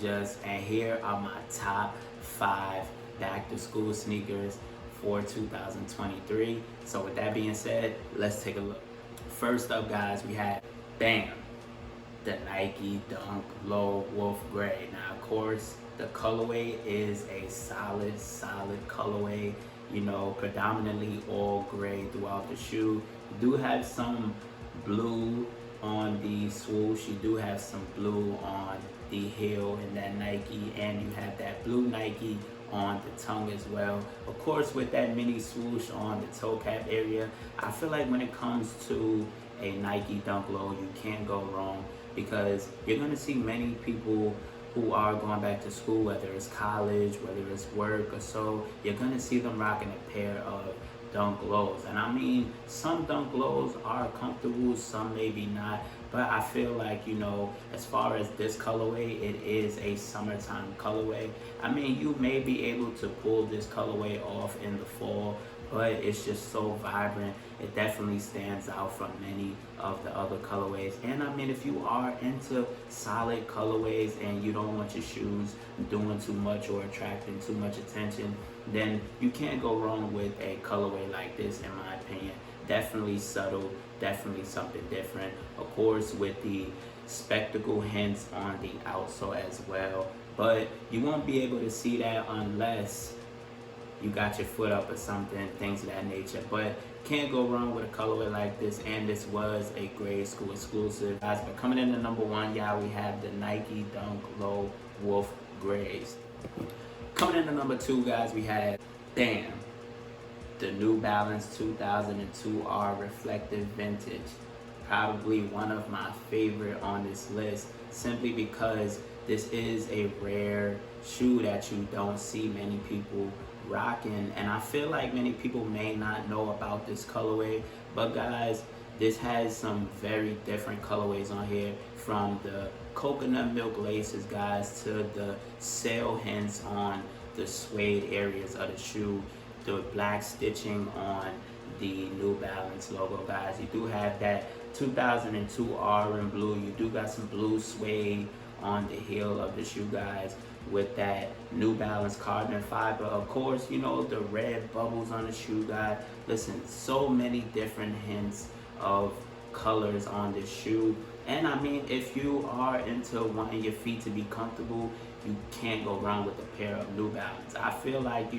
J-Jus, and here are my top 5 back to school sneakers for 2023. So with that being said, let's take a look. First up, guys, we have BAM, the Nike Dunk Low Wolf Gray. Now, of course, the colorway is a solid colorway, predominantly all gray throughout the shoe. You do have some blue on the swoosh, you do have some blue on the heel in that Nike, and you have that blue Nike on the tongue as well. Of course, with that mini swoosh on the toe cap area, I feel like when it comes to a Nike Dunk Low, you can't go wrong, because you're going to see many people who are going back to school, whether it's college, whether it's work or so, you're going to see them rocking a pair of Dunk Lows. And I mean, some Dunk Lows are comfortable, some maybe not, but I feel like, as far as this colorway, it is a summertime colorway. I mean, you may be able to pull this colorway off in the fall, but it's just so vibrant. It definitely stands out from many of the other colorways. And I mean, if you are into solid colorways and you don't want your shoes doing too much or attracting too much attention, then you can't go wrong with a colorway like this, in my opinion. Definitely subtle, definitely something different. Of course, with the spectacle hints on the outsole as well, but you won't be able to see that unless you got your foot up or something, things of that nature. But can't go wrong with a colorway like this, and this was a grade school exclusive, guys. But coming in at number 1, y'all, we have the Nike Dunk Low Wolf Grays. Coming in at number 2, guys, we had BAM, the New Balance 2002R Reflective Vintage. Probably one of my favorite on this list, simply because this is a rare shoe that you don't see many people rocking, and I feel like many people may not know about this colorway. But guys, this has some very different colorways on here, from the coconut milk laces, guys, to the sail hints on the suede areas of the shoe, the black stitching on the New Balance logo, guys. You do have that 2002 R in blue. You do got some blue suede on the heel of the shoe, guys, with that New Balance carbon fiber. Of course, the red bubbles on the shoe, guys. Listen, so many different hints of colors on this shoe. And I mean, if you are into wanting your feet to be comfortable, you can't go wrong with a pair of New Balance. I feel like,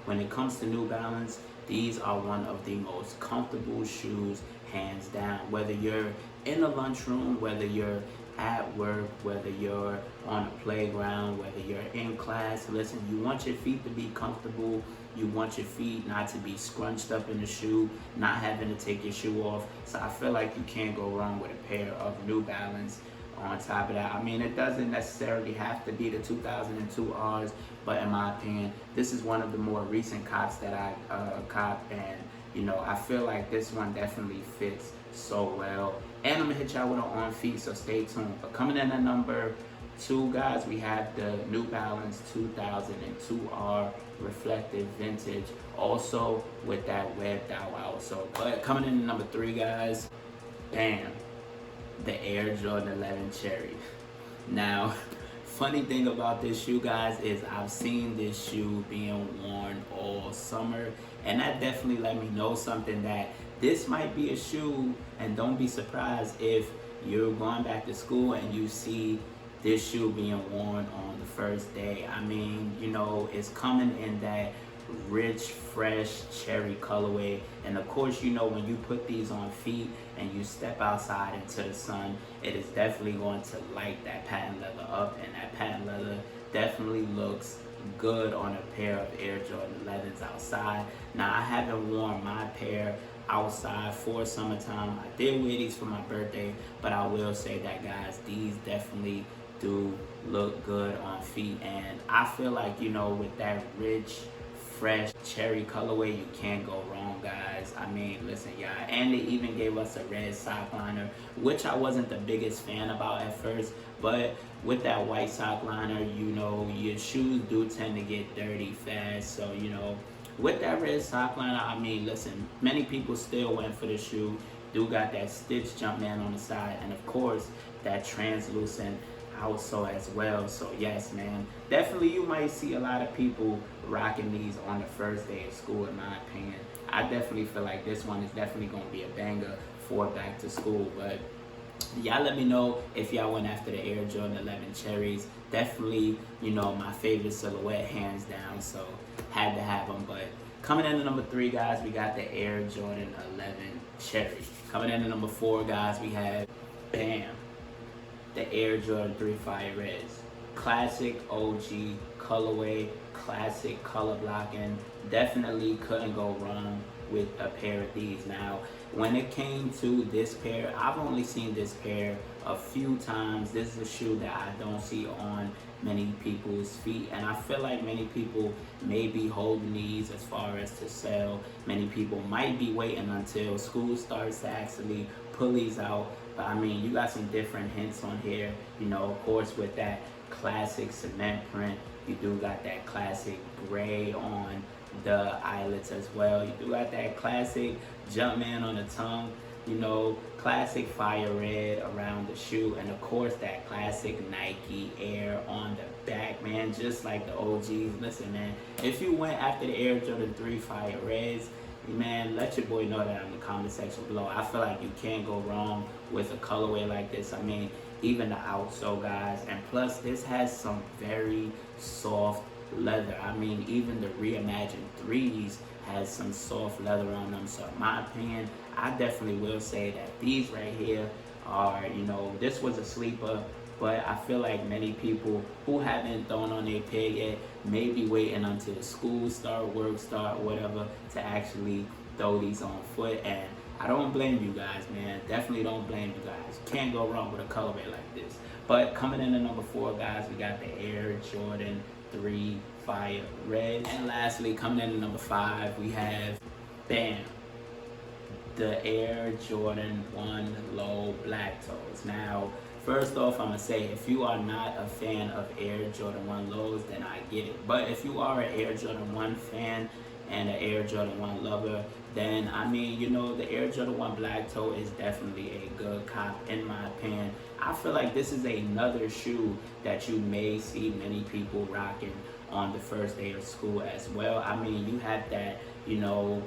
when it comes to New Balance, these are one of the most comfortable shoes, hands down. Whether you're in the lunchroom, whether you're at work, whether you're on a playground, whether you're in class, listen, you want your feet to be comfortable. You want your feet not to be scrunched up in the shoe, not having to take your shoe off. So I feel like you can't go wrong with a pair of New Balance. On top of that, I mean, it doesn't necessarily have to be the 2002 Rs, but in my opinion, this is one of the more recent cops that I copped, and I feel like this one definitely fits so well. And I'm gonna hit y'all with an on feet, so stay tuned. But coming in at number 2, guys, we have the New Balance 2002R Reflective Vintage, also with that webbed out outsole. But coming in at number 3, guys, BAM, the Air Jordan 11 Cherry. Now, funny thing about this shoe, guys, is I've seen this shoe being worn all summer, and that definitely let me know something, that this might be a shoe, and don't be surprised if you're going back to school and you see this shoe being worn on the first day. I mean, it's coming in that rich, fresh cherry colorway, and of course, when you put these on feet and you step outside into the sun, it is definitely going to light that patent leather up, and that patent leather definitely looks good on a pair of Air Jordan 11s outside. Now, I haven't worn my pair outside for summertime. I did wear these for my birthday, but I will say that, guys, these definitely do look good on feet, and I feel like, with that rich, fresh cherry colorway, you can't go wrong, guys. I mean, listen, y'all, and they even gave us a red sock liner, which I wasn't the biggest fan about at first, but with that white sock liner, your shoes do tend to get dirty fast. So, with that red sock liner, I mean, listen, many people still went for the shoe. Do got that stitch Jumpman on the side, and of course, that translucent outsole as well. So yes, man, definitely you might see a lot of people rocking these on the first day of school, in my opinion. I definitely feel like this one is definitely going to be a banger for back to school. But y'all let me know if y'all went after the Air Jordan 11 Cherries. Definitely, you know, my favorite silhouette, hands down. So had to have them. But coming in at number 3, guys, we got the Air Jordan 11 Cherry. Coming in at number 4, guys, we have, bam, the Air Jordan 3 Fire Reds. Classic OG colorway, classic color blocking. Definitely couldn't go wrong with a pair of these. Now, when it came to this pair, I've only seen this pair a few times. This is a shoe that I don't see on many people's feet, and I feel like many people may be holding these as far as to sell. Many people might be waiting until school starts to actually pull these out. But I mean, you got some different hints on here. You know, of course, with that classic cement print, you do got that classic gray on the eyelets as well. You do got that classic Jumpman on the tongue, you know, classic fire red around the shoe, and of course that classic Nike Air on the back, man, just like the OGs. Listen, man, if you went after the Air Jordan 3 Fire Reds, man, let your boy know that in the comment section below. I feel like you can't go wrong with a colorway like this. I mean, even the outsole, guys, and plus this has some very soft leather. I mean, even the reimagined 3s has some soft leather on them. So in my opinion, I definitely will say that these right here are, you know, this was a sleeper, but I feel like many people who haven't thrown on their pair yet may be waiting until school start, work start, whatever, to actually throw these on foot. And I don't blame you guys, man. Definitely don't blame you guys. Can't go wrong with a colorway like this. But coming in at number 4, guys, we got the Air Jordan 3 Fire Red. And lastly, coming in at number 5, we have, bam, the Air Jordan 1 Low Black Toes. Now, first off, I'm going to say, if you are not a fan of Air Jordan 1 Lows, then I get it. But if you are an Air Jordan 1 fan and an Air Jordan 1 lover, then, I mean, you know, the Air Jordan 1 Black Toe is definitely a good cop, in my opinion. I feel like this is another shoe that you may see many people rocking on the first day of school as well. I mean, you have that, you know,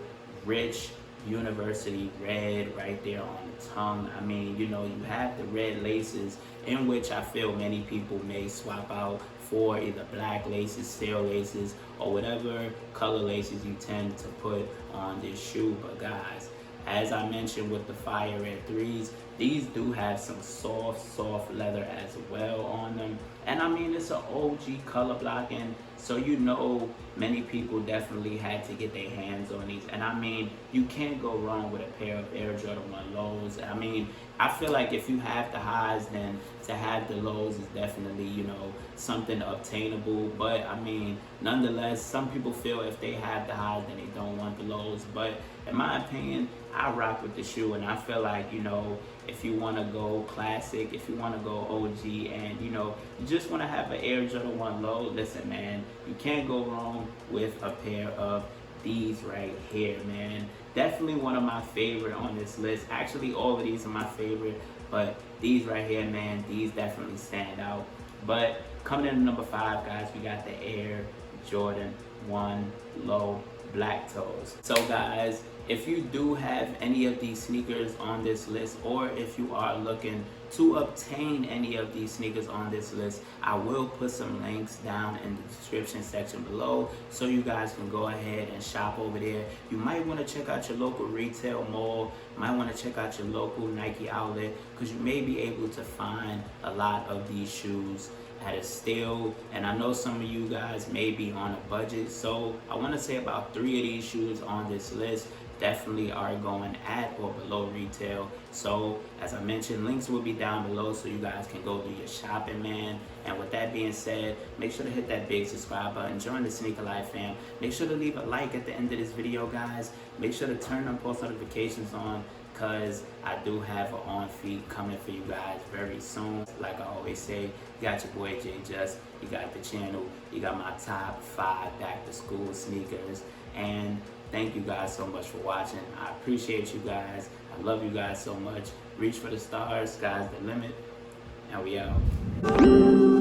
rich university red right there on the tongue. I mean, you know, you have the red laces, in which I feel many people may swap out for either black laces, steel laces, or whatever color laces you tend to put on this shoe. But guys, as I mentioned with the Fire Red 3s, these do have some soft leather as well on them. And I mean, it's an OG color blocking, so you know many people definitely had to get their hands on these. And I mean, you can't go wrong with a pair of Air Jordan 1 Lows. I mean, I feel like if you have the highs, then to have the lows is definitely, you know, something obtainable. But I mean, nonetheless, some people feel if they have the highs, then they don't want the lows. But in my opinion, I rock with the shoe, and I feel like, you know, if you want to go classic, if you want to go OG, and, you know, you just want to have an Air Jordan 1 Low, listen, man, you can't go wrong with a pair of these right here, man. Definitely one of my favorite on this list. Actually, all of these are my favorite, but these right here, man, these definitely stand out. But coming in at number 5, guys, we got the Air Jordan 1 Low Black Toes. So guys, if you do have any of these sneakers on this list, or if you are looking to obtain any of these sneakers on this list, I will put some links down in the description section below, so you guys can go ahead and shop over there. You might want to check out your local retail mall, might want to check out your local Nike outlet, because you may be able to find a lot of these shoes at a steal. And I know some of you guys may be on a budget, so I want to say about 3 of these shoes on this list definitely are going at or below retail. So as I mentioned, links will be down below so you guys can go do your shopping, man. And with that being said, make sure to hit that big subscribe button, join the SneakerLife Fam. Make sure to leave a like at the end of this video, guys. Make sure to turn on post notifications on, because I do have an on feed coming for you guys very soon. Like I always say, you got your boy J-Jus, you got the channel, you got my top 5 back to school sneakers. And thank you guys so much for watching. I appreciate you guys. I love you guys so much. Reach for the stars, sky's the limit, and we out. you.